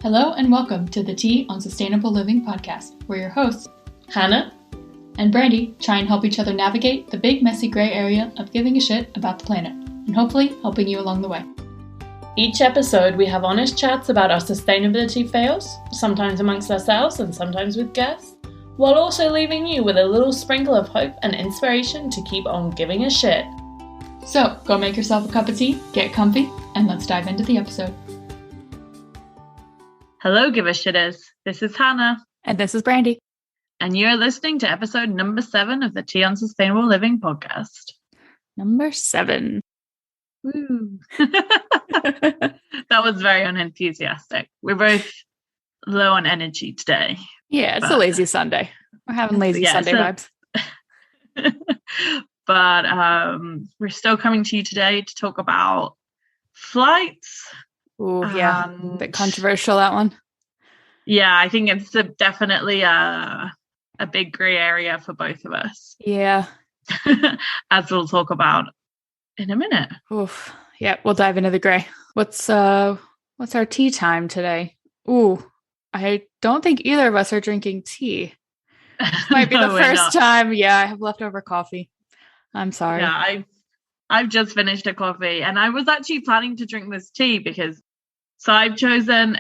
Hello and welcome to the Tea on Sustainable Living podcast, where your hosts, Hannah and Brandy, try and help each other navigate the big messy gray area of giving a shit about the planet, and hopefully helping you along the way. Each episode, we have honest chats about our sustainability fails, sometimes amongst ourselves and sometimes with guests, while also leaving you with a little sprinkle of hope and inspiration to keep on giving a shit. So, go make yourself a cup of tea, get comfy, and let's dive into the episode. Hello, Give a Shitters. This is Hannah. And this is Brandy. And you're listening to episode number 7 of the Tea on Sustainable Living podcast. Number 7. Woo. That was very unenthusiastic. We're both low on energy today. Yeah, it's a lazy Sunday. We're having lazy Sunday vibes. But we're still coming to you today to talk about flights. Oh, yeah. A bit controversial, that one. Yeah, I think it's definitely a big grey area for both of us. Yeah. As we'll talk about in a minute. Oof. Yeah, we'll dive into the grey. What's our tea time today? Ooh, I don't think either of us are drinking tea. This might be the first time. Yeah, I have leftover coffee. I'm sorry. Yeah, I've just finished a coffee, and I was actually planning to drink this tea because I've chosen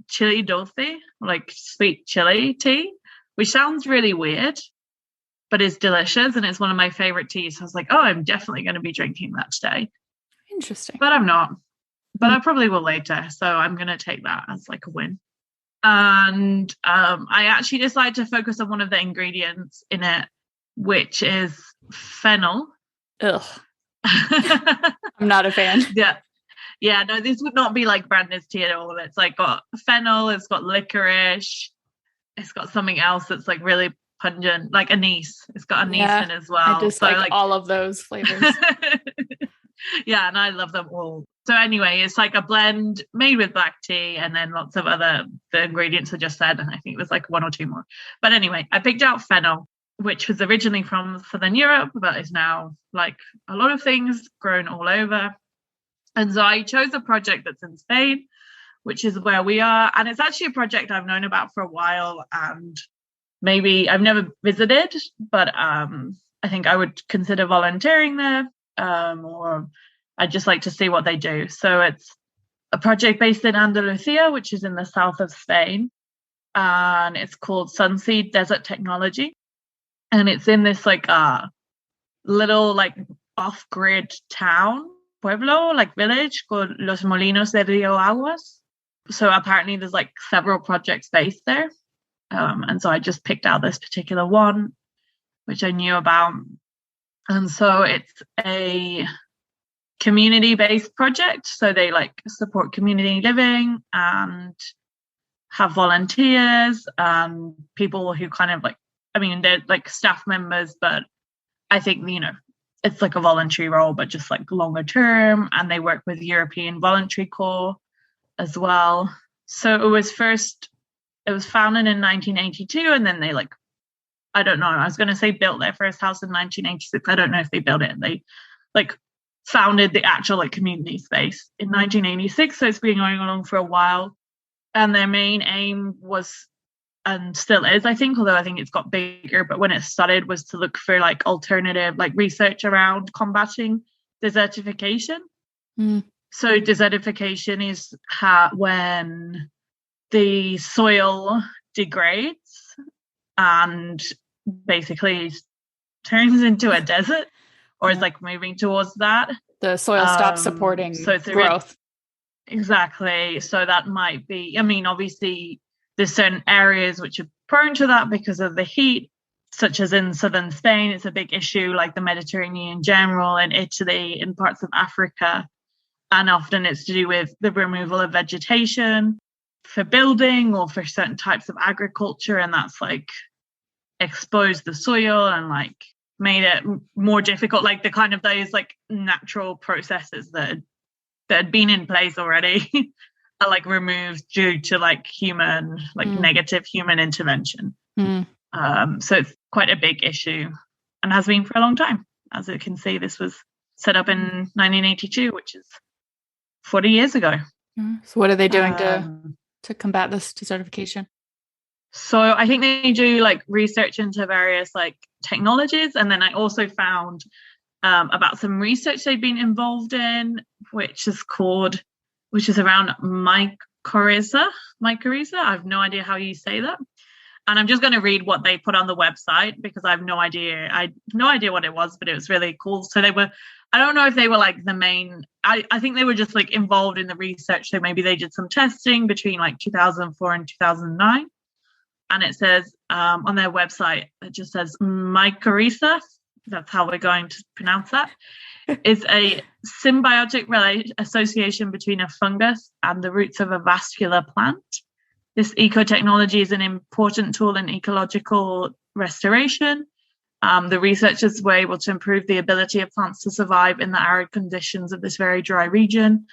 chili dulce, like sweet chili tea, which sounds really weird, but it's delicious, and it's one of my favorite teas. So I was like, oh, I'm definitely going to be drinking that today. Interesting. But I'm not. But I probably will later. So I'm going to take that as like a win. And I actually decided to focus on one of the ingredients in it, which is fennel. Ugh. I'm not a fan. Yeah, no, this would not be like Brandon's tea at all. It's like got fennel, it's got licorice, it's got something else that's like really pungent, like anise. It's got anise in as well. I just like all of those flavors. Yeah, and I love them all. So anyway, it's like a blend made with black tea and then lots of the ingredients I just said, and I think there's like one or two more. But anyway, I picked out fennel, which was originally from Southern Europe, but is now like a lot of things grown all over. And so I chose a project that's in Spain, which is where we are. And it's actually a project I've known about for a while. And maybe I've never visited, but I think I would consider volunteering there, or I'd just like to see what they do. So it's a project based in Andalusia, which is in the south of Spain. And it's called Sunseed Desert Technology. And it's in this like little like off-grid town. Pueblo, like village, called Los Molinos de Rio Aguas. So apparently there's like several projects based there. And so I just picked out this particular one, which I knew about. And so it's a community-based project. So they like support community living and have volunteers and people who kind of like, I mean, they're like staff members, but I think, you know, it's like a voluntary role, but just like longer term. And they work with European Voluntary Corps as well. So it was founded in 1982. And then they like, I don't know, I was going to say built their first house in 1986. I don't know if they built it. They like founded the actual like community space in 1986. So it's been going along for a while. And their main aim was, and still is, I think, although I think it's got bigger, but when it started was to look for like alternative like research around combating desertification. So desertification is when the soil degrades and basically turns into a desert, or is like moving towards that. The soil stops supporting growth. Exactly. So that might be, I mean, obviously there's certain areas which are prone to that because of the heat, such as in southern Spain. It's a big issue, like the Mediterranean in general, in Italy, in parts of Africa. And often it's to do with the removal of vegetation for building or for certain types of agriculture. And that's like exposed the soil and like made it more difficult, like the kind of those like natural processes that had been in place already. Are like removed due to like human, like negative human intervention. So it's quite a big issue and has been for a long time. As you can see, this was set up in 1982, which is 40 years ago. So what are they doing to to combat this desertification? So I think they do like research into various like technologies. And then I also found about some research they've been involved in, which is around mycorrhiza. Mycorrhiza. I have no idea how you say that. And I'm just going to read what they put on the website because I have no idea. I had no idea what it was, but it was really cool. So I don't know if they were like the main, I think they were just like involved in the research. So maybe they did some testing between like 2004 and 2009. And it says on their website, it just says mycorrhiza. That's how we're going to pronounce that. Is a symbiotic association between a fungus and the roots of a vascular plant. This ecotechnology is an important tool in ecological restoration. The researchers were able to improve the ability of plants to survive in the arid conditions of this very dry region.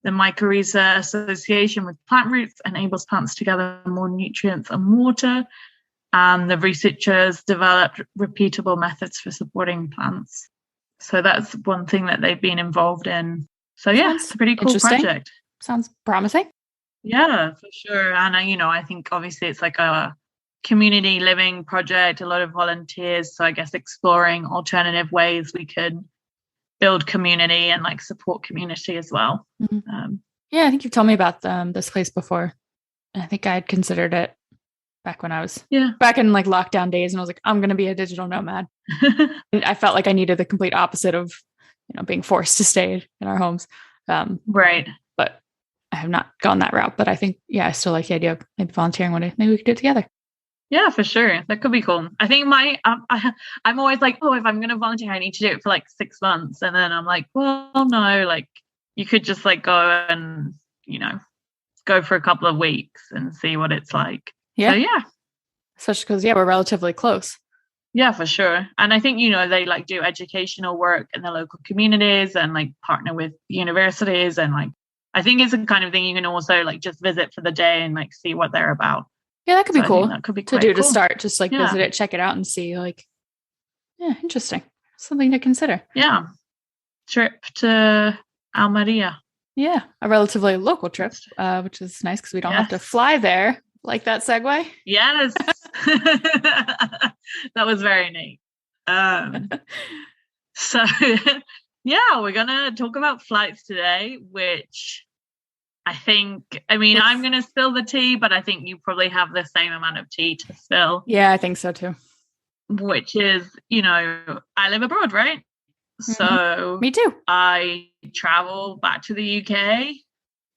The mycorrhiza association with plant roots enables plants to gather more nutrients and water. And the researchers developed repeatable methods for supporting plants. So that's one thing that they've been involved in. So yeah, it's a pretty cool project. Sounds promising. Yeah, for sure. And I think obviously it's like a community living project, a lot of volunteers. So I guess exploring alternative ways we could build community and like support community as well. Mm-hmm. Yeah, I think you've told me about this place before. I think I had considered it back when I was back in like lockdown days, and I was like, I'm going to be a digital nomad. I felt like I needed the complete opposite of, being forced to stay in our homes. Right. But I have not gone that route. But I think, I still like the idea of maybe volunteering one day. Maybe we could do it together. Yeah, for sure. That could be cool. I think I'm always like, if I'm going to volunteer, I need to do it for like 6 months. And then I'm like, well, no, like you could just like go and, go for a couple of weeks and see what it's like. Yeah. So, yeah. Especially because, we're relatively close. Yeah, for sure. And I think, they like do educational work in the local communities and like partner with universities. And like, I think it's the kind of thing you can also like just visit for the day and like see what they're about. Yeah, that could be cool. That could be to do cool. To start. Just like visit it, check it out and see like, interesting. Something to consider. Yeah. Trip to Almeria. Yeah, a relatively local trip, which is nice because we don't have to fly there. Like that segue? Yes. That was very neat. So, we're going to talk about flights today, which I'm going to spill the tea, but I think you probably have the same amount of tea to spill. Yeah, I think so too. Which is, I live abroad, right? Mm-hmm. So me too. I travel back to the UK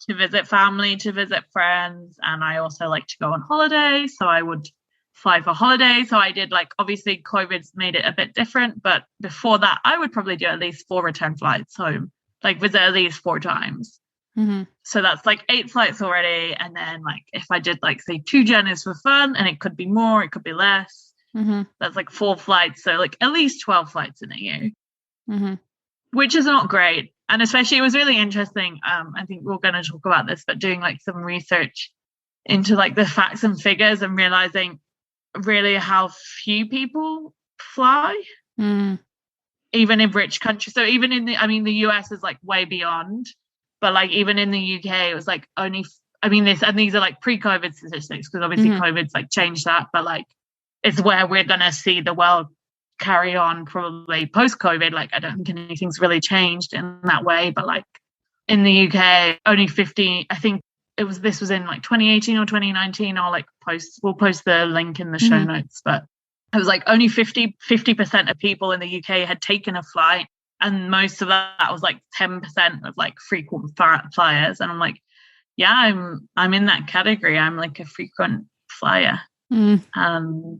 to visit family, to visit friends, and I also like to go on holiday. So I would fly for holiday. So I did obviously COVID's made it a bit different, but before that, I would probably do at least 4 return flights home, visit at least 4 times. Mm-hmm. So that's 8 flights already. And then if I did say 2 journeys for fun, and it could be more, it could be less. Mm-hmm. That's 4 flights. So at least 12 flights in a year, mm-hmm. which is not great. And especially it was really interesting. I think we're going to talk about this, but doing some research into the facts and figures and realizing really how few people fly, even in rich countries. So even in the US is way beyond, but even in the UK, it was only, these are pre-COVID statistics because obviously COVID's changed that, but it's where we're going to see the world carry on probably post-COVID. I don't think anything's really changed in that way, but in the UK, only 50, I think this was in 2018 or 2019. We'll post the link in the show notes, but it was only 50% of people in the UK had taken a flight, and most of that was 10% of frequent flyers. And I'm I'm in that category. I'm a frequent flyer. And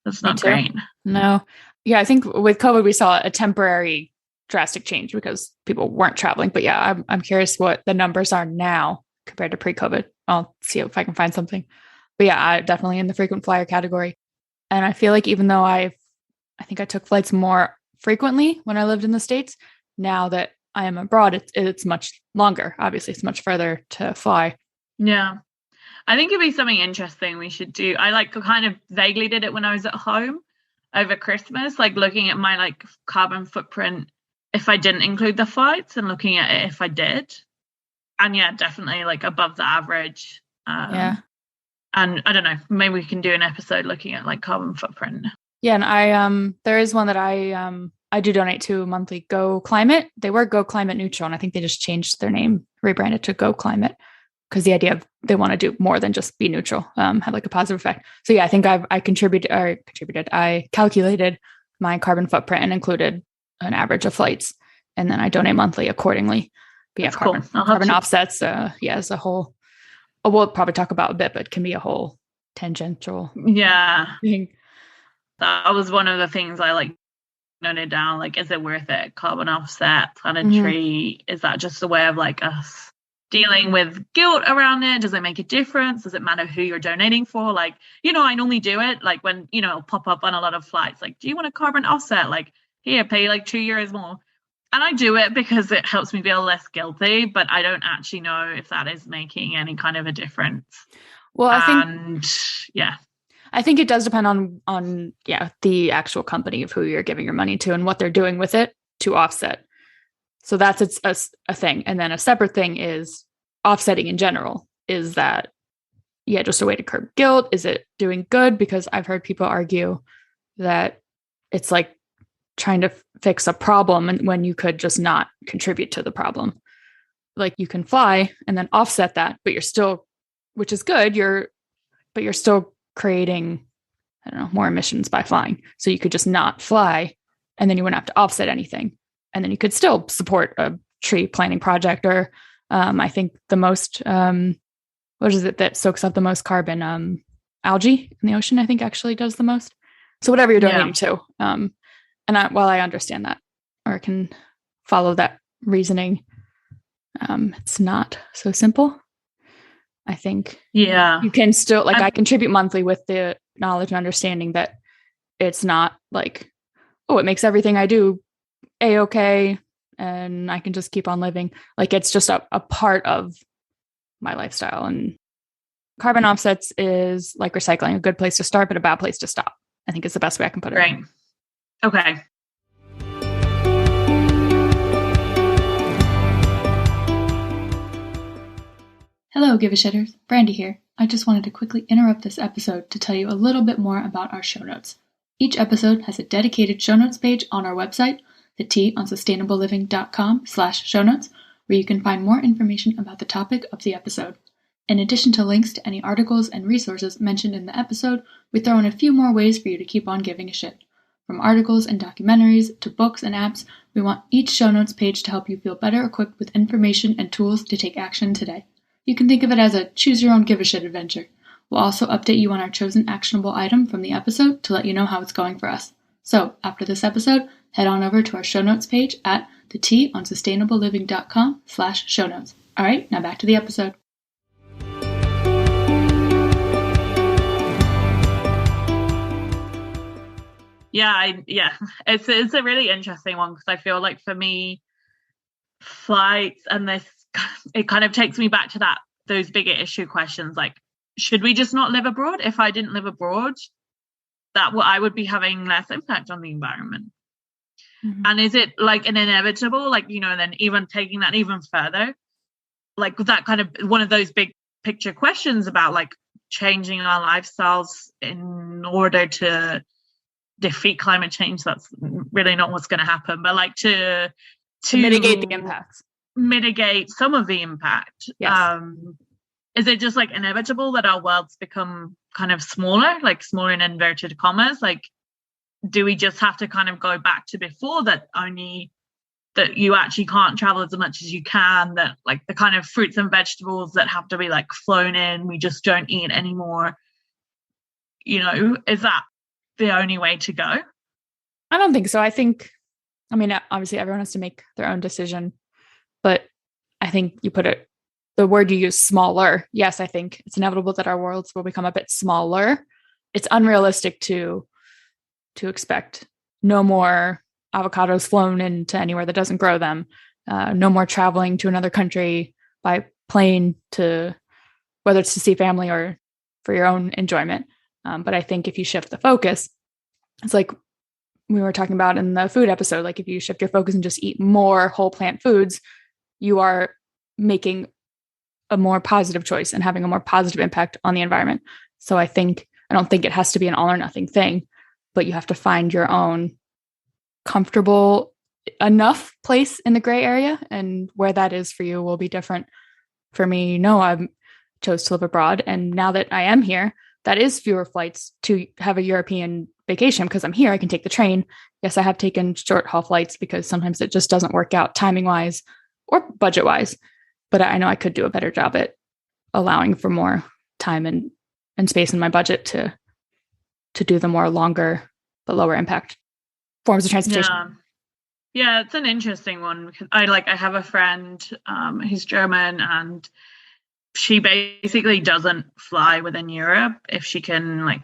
that's not great. No. Yeah, I think with COVID, we saw a temporary drastic change because people weren't traveling. But yeah, I'm curious what the numbers are now compared to pre-COVID. I'll see if I can find something. But yeah, I definitely in the frequent flyer category. And I feel even though I think I took flights more frequently when I lived in the States, now that I am abroad, it's much longer. Obviously, it's much further to fly. Yeah. I think it'd be something interesting we should do. I kind of vaguely did it when I was at home over Christmas, looking at my carbon footprint if I didn't include the flights and looking at it if I did. And yeah, definitely above the average. Yeah. And I don't know, maybe we can do an episode looking at like carbon footprint. Yeah, and I there is one that I do donate to monthly, Go Climate. They were Go Climate Neutral, and I think they just changed their name, rebranded to Go Climate, because the idea of they want to do more than just be neutral, have like a positive effect. So yeah, I think I calculated my carbon footprint and included an average of flights, and then I donate monthly accordingly. But yeah, That's carbon offsets, as a whole. We'll probably talk about a bit, but it can be a whole tangential thing. That was one of the things I like noted down. Like, is it worth it? Carbon offset, planetary. Is that just a way of like us dealing with guilt around it? Does it make a difference? Does it matter who you're donating for? Like, I normally do it like when, it'll pop up on a lot of flights. Like, do you want a carbon offset? Like, here, pay like 2 years more. And I do it because it helps me feel less guilty, but I don't actually know if that is making any kind of a difference. Well, I think it does depend on the actual company of who you're giving your money to and what they're doing with it to offset. So that's a thing. And then a separate thing is offsetting in general. Is that, just a way to curb guilt? Is it doing good? Because I've heard people argue that it's like trying to fix a problem and when you could just not contribute to the problem. Like you can fly and then offset that, but you're still, which is good, but you're still creating, I don't know, more emissions by flying. So you could just not fly and then you wouldn't have to offset anything. And then you could still support a tree planting project or I think the most, what is it that soaks up the most carbon? Algae in the ocean, I think actually does the most. So whatever you're donating to. While I understand that or can follow that reasoning, it's not so simple. I think you can still, like, I contribute monthly with the knowledge and understanding that it's not like, oh, it makes everything I do A-okay and I can just keep on living. Like, it's just a part of my lifestyle. And carbon offsets is like recycling, a good place to start, but a bad place to stop. I think it's the best way I can put it. Right. Okay. Hello, Give-A-Shitters. Brandy here. I just wanted to quickly interrupt this episode to tell you a little bit more about our show notes. Each episode has a dedicated show notes page on our website, thetonsustainableliving.com/show notes, where you can find more information about the topic of the episode. In addition to links to any articles and resources mentioned in the episode, we throw in a few more ways for you to keep on giving a shit. From articles and documentaries to books and apps, we want each show notes page to help you feel better equipped with information and tools to take action today. You can think of it as a choose-your-own give-a-shit adventure. We'll also update you on our chosen actionable item from the episode to let you know how it's going for us. So, after this episode, head on over to our show notes page at thetonsustainableliving.com/show notes. All right, now back to the episode. It's a really interesting one because I feel like for me, flights and this, it kind of takes me back to those bigger issue questions like, should we just not live abroad? If I didn't live abroad, I would be having less impact on the environment. Mm-hmm. And is it like an inevitable, like, then even taking that even further, like that kind of one of those big picture questions about like changing our lifestyles in order to defeat climate change? That's really not what's going to happen, but like to mitigate the impacts, mitigate some of the impact. Yes. Is it just like inevitable that our worlds become kind of smaller in inverted commas? Like, do we just have to kind of go back to before that, only that you actually can't travel as much as you can, that like the kind of fruits and vegetables that have to be like flown in, we just don't eat anymore? Is that the only way to go? I don't think so. Obviously everyone has to make their own decision, but I think the word you use, smaller. Yes, I think it's inevitable that our worlds will become a bit smaller. It's unrealistic to expect no more avocados flown into anywhere that doesn't grow them, no more traveling to another country by plane to, whether it's to see family or for your own enjoyment. But I think if you shift the focus, it's like we were talking about in the food episode, like if you shift your focus and just eat more whole plant foods, you are making a more positive choice and having a more positive impact on the environment. So I don't think it has to be an all or nothing thing, but you have to find your own comfortable enough place in the gray area, and where that is for you will be different. For me, I chose to live abroad, and now that I am here, that is fewer flights to have a European vacation because I'm here. I can take the train. Yes, I have taken short haul flights because sometimes it just doesn't work out timing wise or budget wise, but I know I could do a better job at allowing for more time and space in my budget to do the more longer but lower impact forms of transportation. Yeah, it's an interesting one because I have a friend who's German, and she basically doesn't fly within Europe if she can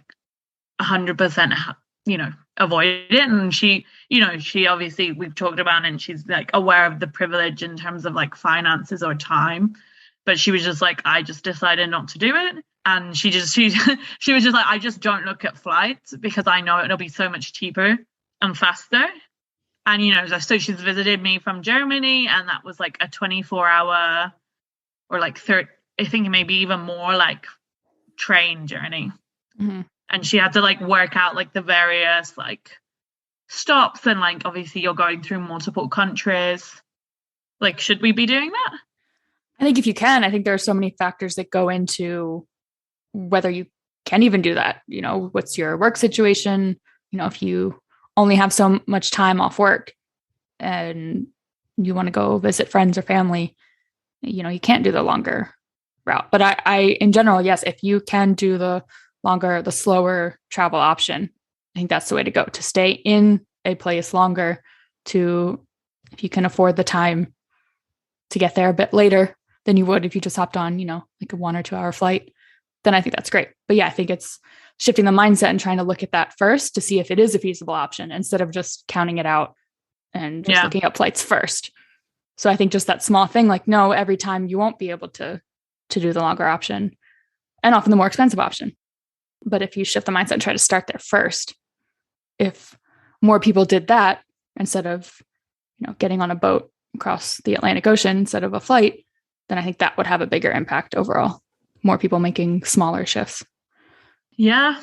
100% avoid it. And she obviously, we've talked about it, and she's aware of the privilege in terms of finances or time, but she was just I just decided not to do it. And she was just I just don't look at flights because I know it'll be so much cheaper and faster. And so she's visited me from Germany, and that was a 24-hour or 30, I think maybe even more train journey. Mm-hmm. And she had to work out the various stops, and obviously you're going through multiple countries. Should we be doing that? I think if you can, I think there are so many factors that go into whether you can even do that. What's your work situation? If you only have so much time off work and you want to go visit friends or family, you can't do the longer route. But I in general, yes, if you can do the slower travel option, I think that's the way to go, to stay in a place longer, if you can afford the time to get there a bit later than you would if you just hopped on, a 1 or 2 hour flight, then I think that's great. But yeah, I think it's shifting the mindset and trying to look at that first to see if it is a feasible option instead of just counting it out and just looking up flights first. So I think just that small thing, no, every time you won't be able to do the longer option and often the more expensive option. But if you shift the mindset and try to start there first, if more people did that instead of, getting on a boat across the Atlantic Ocean instead of a flight, then I think that would have a bigger impact overall. More people making smaller shifts. Yeah.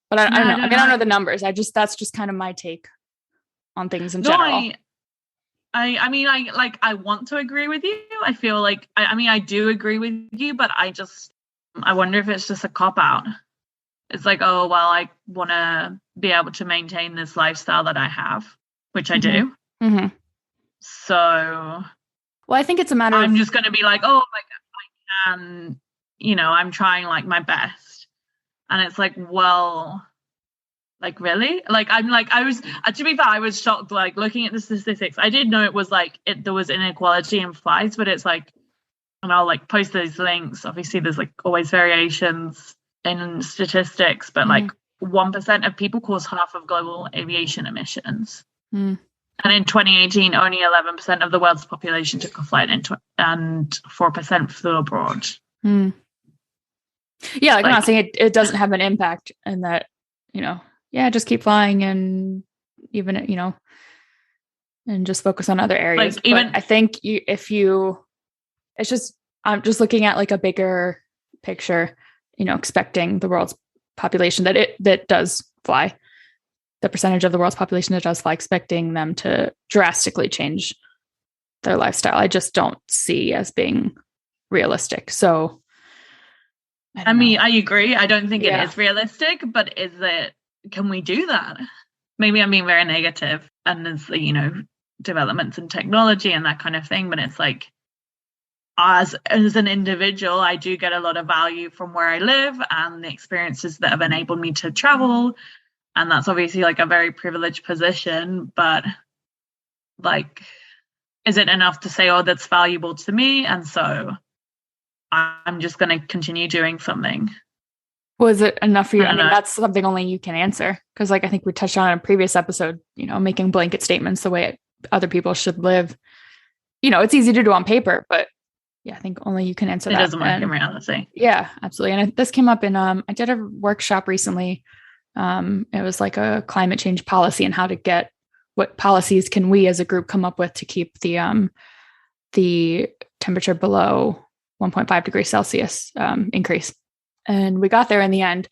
But I don't know. I don't know the numbers. That's just kind of my take on things in general. I want to agree with you. I feel I do agree with you, but I wonder if it's just a cop out. It's oh, well, I want to be able to maintain this lifestyle that I have, which I do. Mm-hmm. So, well, I think it's a matter I'm just going to be I can, I'm trying my best. And it's well, really? I was, to be fair, I was shocked, looking at the statistics. I did know it was there was inequality in flights, but it's and I'll post those links. Obviously there's always variations in statistics, but 1% of people cause half of global aviation emissions. Mm. And in 2018, only 11% of the world's population took a flight, and 4% flew abroad. Mm. Yeah, I'm not saying it doesn't have an impact, and that, just keep flying and even, and just focus on other areas. But I think I'm just looking at a bigger picture, expecting the world's population that does fly, the percentage of the world's population that does fly, expecting them to drastically change their lifestyle. I just don't see as being realistic. So, I agree. I don't think it is realistic, but can we do that? Maybe I'm being very negative, and there's, developments in technology and that kind of thing, but it's as an individual, I do get a lot of value from where I live and the experiences that have enabled me to travel. And that's obviously a very privileged position, but is it enough to say, oh, that's valuable to me, and so I'm just going to continue doing something? Was it enough for you? I mean, that's something only you can answer, because I think we touched on in a previous episode, making blanket statements the way other people should live. It's easy to do on paper, but yeah, I think only you can answer that. It doesn't work in reality. Yeah, absolutely. And this came up in, I did a workshop recently. It was a climate change policy and how to get, what policies can we as a group come up with to keep the temperature below 1.5 degrees Celsius increase. And we got there in the end.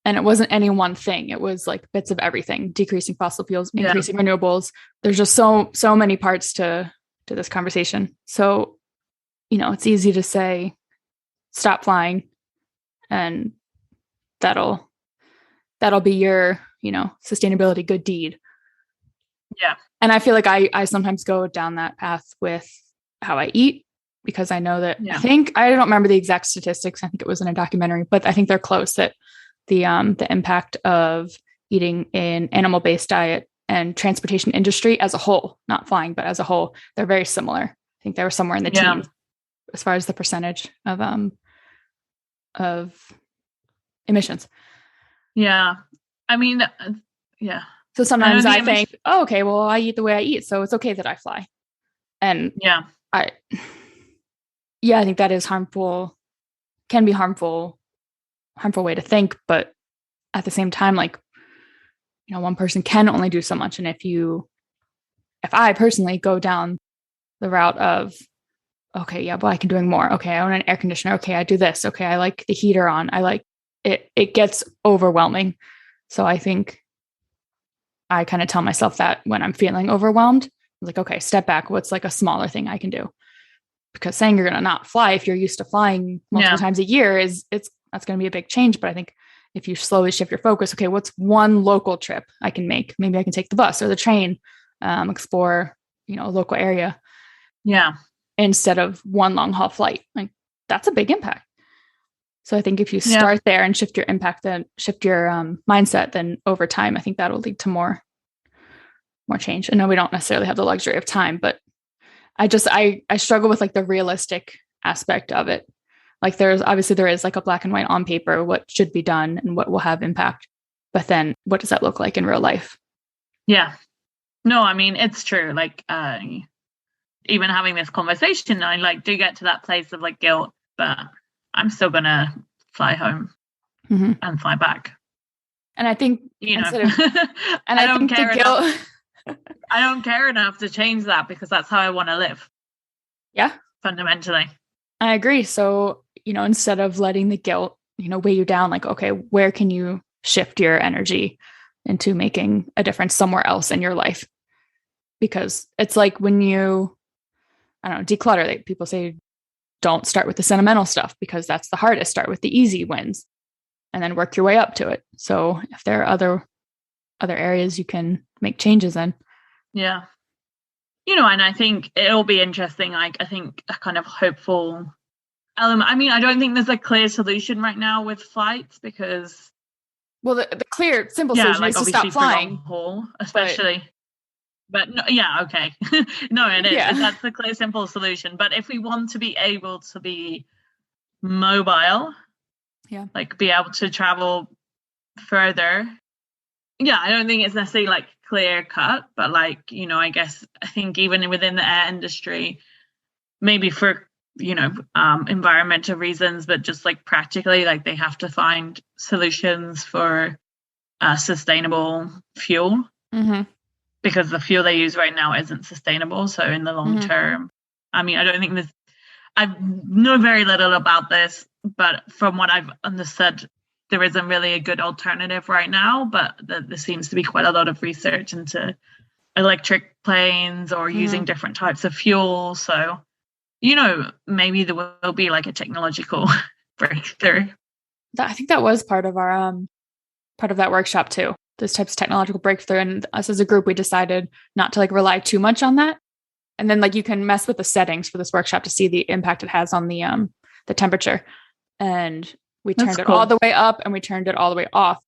And it wasn't any one thing. It was like bits of everything, decreasing fossil fuels, increasing renewables. There's just so many parts to this conversation. So, it's easy to say, stop flying, and that'll be your, sustainability good deed. Yeah. And I feel like I sometimes go down that path with how I eat, because I know that I don't remember the exact statistics. I think it was in a documentary, but I think they're close, that the impact of eating an animal-based diet and transportation industry as a whole, not flying, but as a whole, they're very similar. I think they were somewhere in the teens as far as the percentage of emissions. Yeah. I mean, yeah. So sometimes I think, oh, okay, well, I eat the way I eat, so it's okay that I fly. And I think that is harmful, can be harmful way to think, but at the same time, like, one person can only do so much. And if I personally go down the route of, okay, yeah, well, I can do more. Okay, I want an air conditioner. Okay, I do this. Okay, I like the heater on. I like it. It gets overwhelming. So I think I kind of tell myself that when I'm feeling overwhelmed, I'm like, okay, step back. What's like a smaller thing I can do? Because saying you're going to not fly if you're used to flying multiple times a year that's going to be a big change. But I think if you slowly shift your focus, okay, what's one local trip I can make? Maybe I can take the bus or the train, explore, a local area. Yeah. Instead of one long haul flight. Like, that's a big impact. So I think if you start there and shift your impact, then shift your mindset, then over time, I think that'll lead to more change. I know we don't necessarily have the luxury of time, but I struggle with like the realistic aspect of it. Like there is like a black and white on paper, what should be done and what will have impact. But then what does that look like in real life? Yeah. No, I mean, it's true. Like, even having this conversation, I like do get to that place of like guilt, but I'm still going to fly home and fly back. And I think, I don't care enough. I don't care enough to change that because that's how I want to live. Yeah. Fundamentally. I agree. So, instead of letting the guilt, weigh you down, like, okay, where can you shift your energy into making a difference somewhere else in your life? Because it's like when you, declutter, people say, don't start with the sentimental stuff because that's the hardest. Start with the easy wins and then work your way up to it. So if there are other areas you can make changes in. Yeah. And I think it'll be interesting. I think a kind of hopeful element. I mean, I don't think there's a clear solution right now with flights because. Well, the clear, simple solution is to stop flying. Haul, especially. But no, okay. No, it is. Yeah. That's the clear, simple solution. But if we want to be able to be mobile, like be able to travel further, I don't think it's necessarily like clear cut, but like, I think even within the air industry, maybe for, environmental reasons, but just like practically, like they have to find solutions for sustainable fuel. Mm-hmm. Because the fuel they use right now isn't sustainable. So in the long term, I mean, I don't think I know very little about this, but from what I've understood, there isn't really a good alternative right now, but there seems to be quite a lot of research into electric planes or using different types of fuel. So, maybe there will be like a technological breakthrough. I think that was part of our, part of that workshop too. Those types of technological breakthrough, and us as a group, we decided not to like rely too much on that. And then like you can mess with the settings for this workshop to see the impact it has on the temperature. And we turned it all the way up and we turned it all the way off.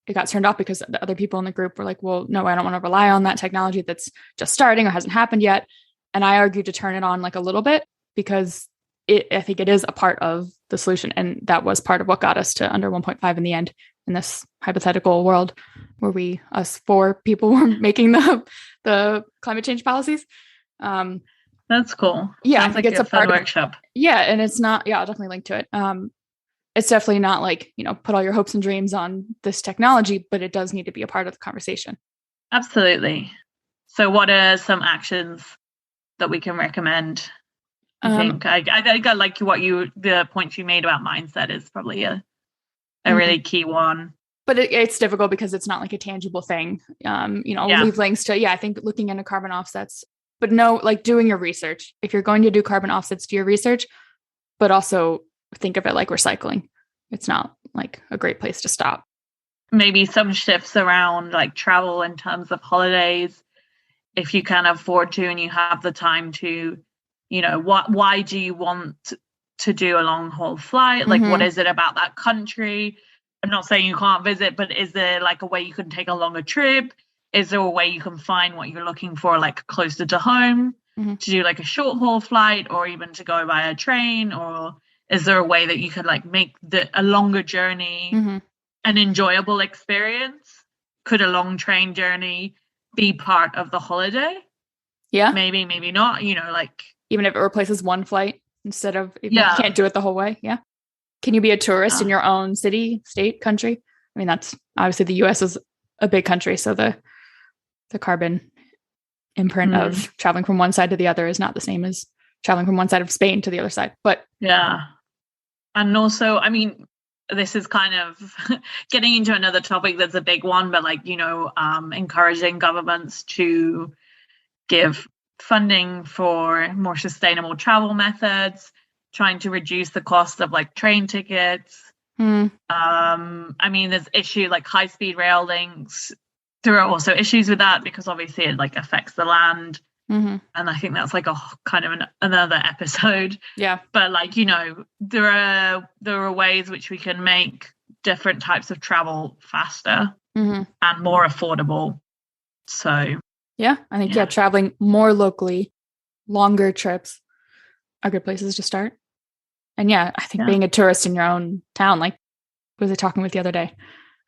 It got turned off because the other people in the group were like, well, no, I don't want to rely on that technology that's just starting or hasn't happened yet. And I argued to turn it on like a little bit because I think it is a part of the solution. And that was part of what got us to under 1.5 in the end, in this hypothetical world where us four people were making the climate change policies. That's cool. Yeah. Sounds I think like it's a part workshop. Yeah. And it's not, I'll definitely link to it. It's definitely not like, put all your hopes and dreams on this technology, but it does need to be a part of the conversation. Absolutely. So what are some actions that we can recommend? I think I like the points you made about mindset is probably a really key one. But it's difficult because it's not like a tangible thing. We'll leave links to, I think looking into carbon offsets, but no, like doing your research. If you're going to do carbon offsets, do your research, but also think of it like recycling. It's not like a great place to stop. Maybe some shifts around like travel in terms of holidays. If you can afford to and you have the time to, why do you want to do a long haul flight? Like, what is it about that country? I'm not saying you can't visit, but is there like a way you can take a longer trip? Is there a way you can find what you're looking for, like closer to home, to do like a short haul flight, or even to go by a train? Or is there a way that you could like make a longer journey an enjoyable experience? Could a long train journey be part of the holiday? Yeah. Maybe not, like. Even if it replaces one flight instead of, if you can't do it the whole way. Yeah. Can you be a tourist in your own city, state, country? I mean, that's obviously the US is a big country. So the carbon imprint of traveling from one side to the other is not the same as traveling from one side of Spain to the other side. But yeah. And also, I mean, this is kind of getting into another topic that's a big one, but like, encouraging governments to give funding for more sustainable travel methods, trying to reduce the cost of like train tickets. I mean, there's issue like high-speed rail links. There are also issues with that because obviously it like affects the land. And I think that's like a kind of another episode. Yeah. But like, there are ways which we can make different types of travel faster and more affordable. So yeah, I think traveling more locally, longer trips are good places to start. And I think being a tourist in your own town, like was I talking with the other day?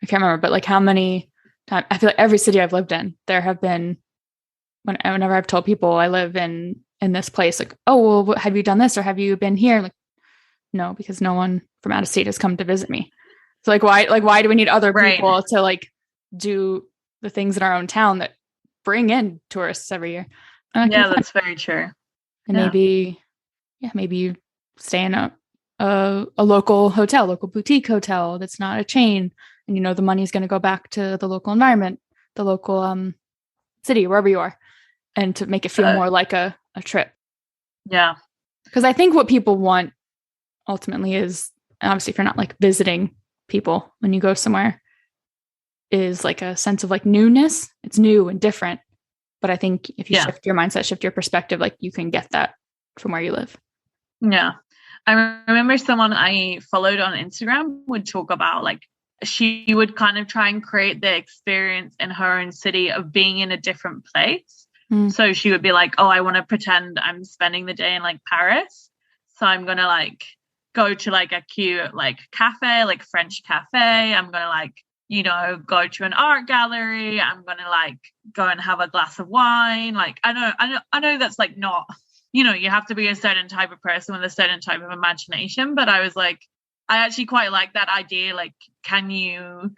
I can't remember, but like how many times I feel like every city I've lived in, there have been whenever I've told people I live in this place, like, oh, well, have you done this or have you been here? Like, no, because no one from out of state has come to visit me. So why do we need other people to like do the things in our own town that bring in tourists every year? That's very true. And maybe you stay in a local hotel, local boutique hotel that's not a chain, and the money's going to go back to the local environment, the local city, wherever you are, and to make it feel more like a trip. Yeah. Because I think what people want ultimately is, obviously if you're not like visiting people when you go somewhere, is like a sense of like newness. It's new and different. But I think if you shift your mindset, shift your perspective, like you can get that from where you live. Yeah. I remember someone I followed on Instagram would talk about like she would kind of try and create the experience in her own city of being in a different place. So she would be like, oh, I want to pretend I'm spending the day in like Paris. So I'm going to like go to like a cute like cafe, like French cafe. I'm going to like, go to an art gallery. I'm going to like go and have a glass of wine. Like, I know that's like not, you have to be a certain type of person with a certain type of imagination. But I was like, I actually quite like that idea. Like, can you,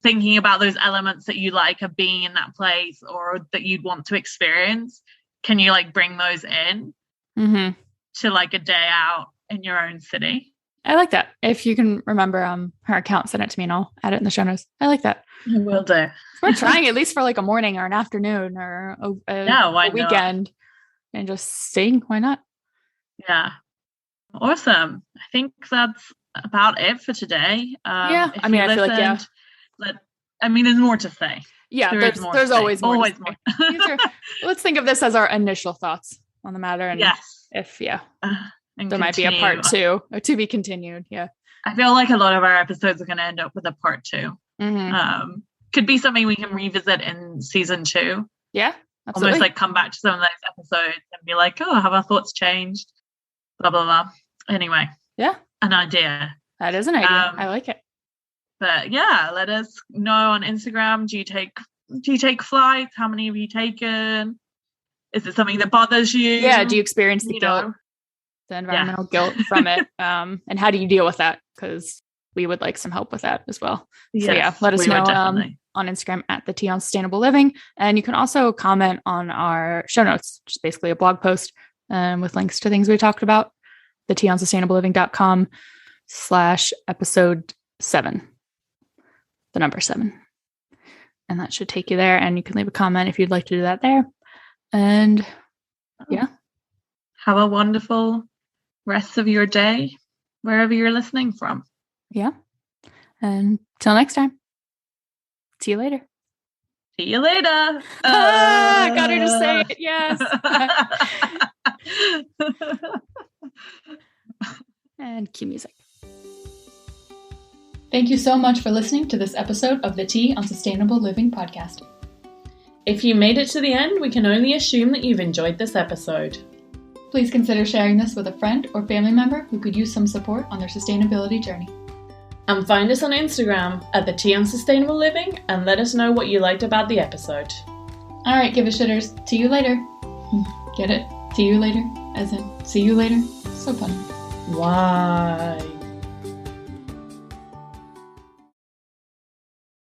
thinking about those elements that you like of being in that place or that you'd want to experience, can you like bring those in to like a day out in your own city? I like that. If you can remember her account, send it to me and I'll add it in the show notes. I like that. I will do. We're trying at least for like a morning or an afternoon or a weekend and just seeing why not. Yeah. Awesome. I think that's about it for today. I mean, I feel like, there's more to say. Yeah, there's always more. Let's think of this as our initial thoughts on the matter. And if, there might be a part 2 or to be continued. Yeah. I feel like a lot of our episodes are going to end up with a part 2. Could be something we can revisit in season 2. Yeah. Absolutely. Almost like come back to some of those episodes and be like, oh, have our thoughts changed? Blah, blah, blah. Anyway. Yeah. An idea. That is an idea. I like it. But let us know on Instagram. Do you take flights? How many have you taken? Is it something that bothers you? Yeah. Do you experience the guilt, the environmental guilt from it? And how do you deal with that? Because we would like some help with that as well. Yes, so let us know on Instagram at the Tea on Sustainable Living. And you can also comment on our show notes, which is basically a blog post with links to things we talked about. The teaonsustainableliving.com/episode 7. The number 7. And that should take you there. And you can leave a comment if you'd like to do that there. And yeah. Have a wonderful rest of your day, wherever you're listening from. Yeah. And till next time. See you later. See you later. I got her to say it. Yes. And cue music. Thank you so much for listening to this episode of the Tea on Sustainable Living podcast. If you made it to the end, we can only assume that you've enjoyed this episode. Please consider sharing this with a friend or family member who could use some support on their sustainability journey. And find us on Instagram at the Tea on Sustainable Living and let us know what you liked about the episode. All right, give it shitters. See you later. Get it? See you later? As in, see you later? So funny. Why?